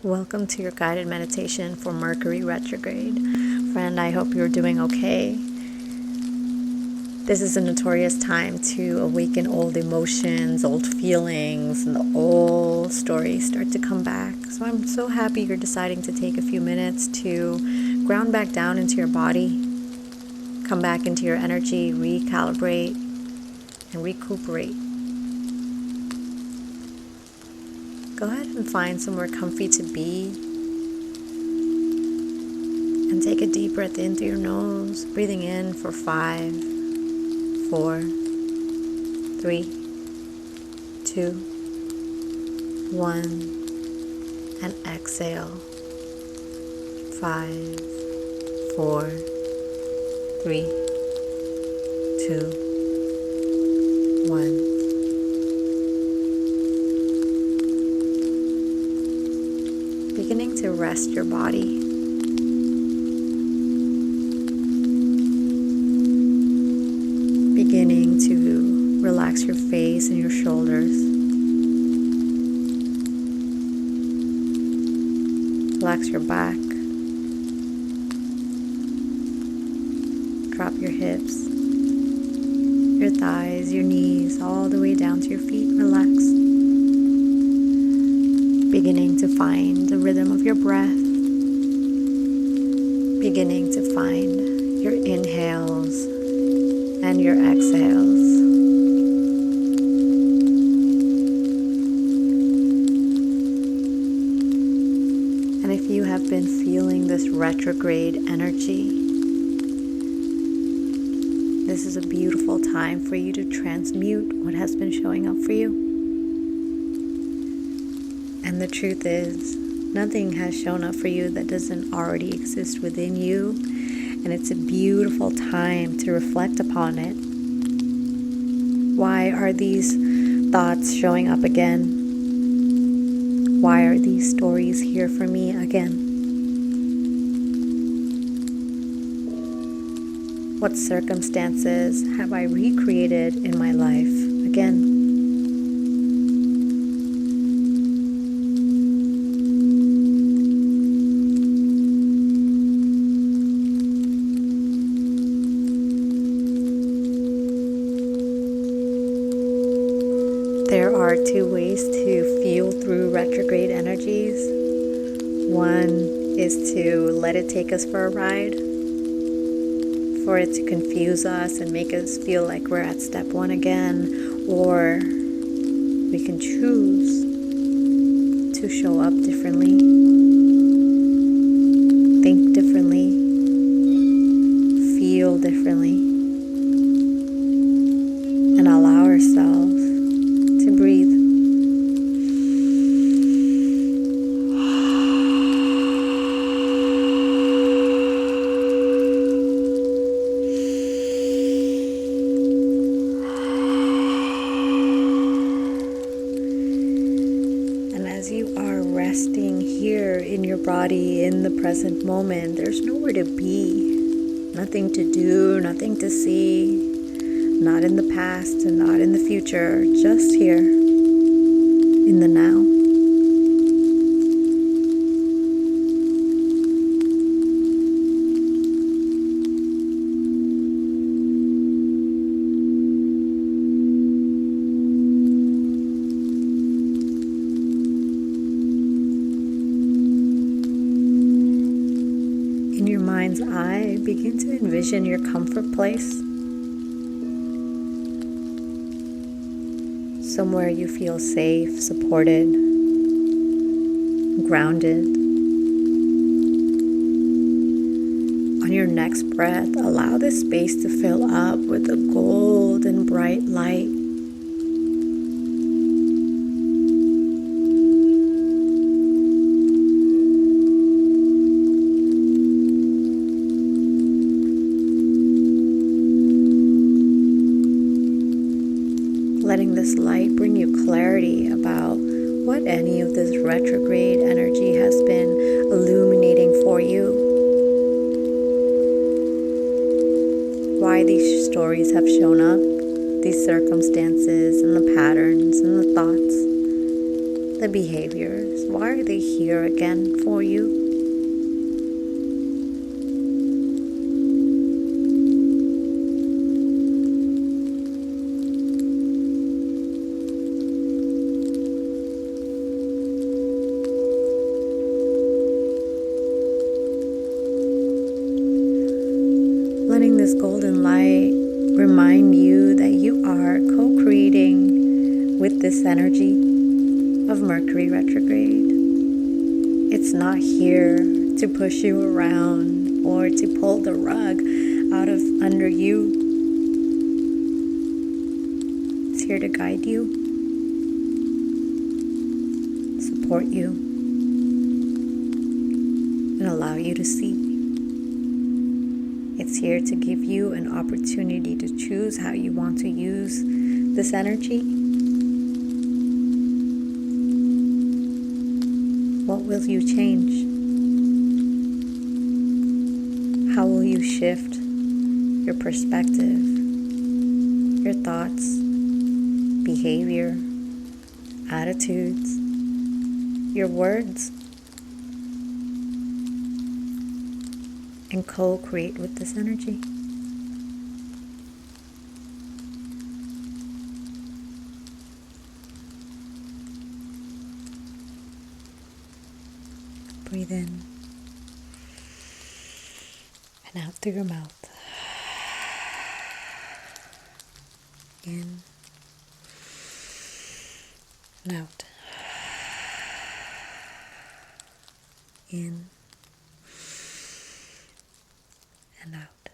Welcome to your guided meditation for Mercury Retrograde. Friend, I hope you're doing okay. This is a notorious time to awaken old emotions, old feelings, and the old stories start to come back. So I'm so happy you're deciding to take a few minutes to ground back down into your body, come back into your energy, recalibrate, and recuperate. Go ahead and find somewhere comfy to be. And take a deep breath in through your nose, breathing in for 5, 4, 3, 2, 1, and exhale. 5, 4, 3, 2, 1. Beginning to rest your body. Beginning to relax your face and your shoulders. Relax your back. Drop your hips, your thighs, your knees, all the way down to your feet. Relax. Beginning to find the rhythm of your breath. Beginning to find your inhales and your exhales. And if you have been feeling this retrograde energy, this is a beautiful time for you to transmute what has been showing up for you. And the truth is, nothing has shown up for you that doesn't already exist within you. And it's a beautiful time to reflect upon it. Why are these thoughts showing up again? Why are these stories here for me again? What circumstances have I recreated in my life again? There are 2 ways to feel through retrograde energies. One is to let it take us for a ride, for it to confuse us and make us feel like we're at step 1 again, or we can choose to show up differently, think differently, feel differently, and allow ourselves to breathe. And as you are resting here in your body in the present moment, there's nowhere to be, nothing to do, nothing to see. Not in the past and not in the future, just here, in the now. In your mind's eye, begin to envision your comfort place. Somewhere you feel safe, supported, grounded. On your next breath, allow this space to fill up with a golden bright light. Letting this light bring you clarity about what any of this retrograde energy has been illuminating for you. Why these stories have shown up, these circumstances and the patterns and the thoughts. the behaviors. Why are they here again for you? Letting this golden light remind you that you are co-creating with this energy of Mercury Retrograde. It's not here to push you around or to pull the rug out of under you. It's here to guide you, support you, and allow you to see. It's here to give you an opportunity to choose how you want to use this energy. What will you change? How will you shift your perspective, your thoughts, behavior, attitudes, your words, and co-create with this energy? Breathe in and out through your mouth. In and out. In and out.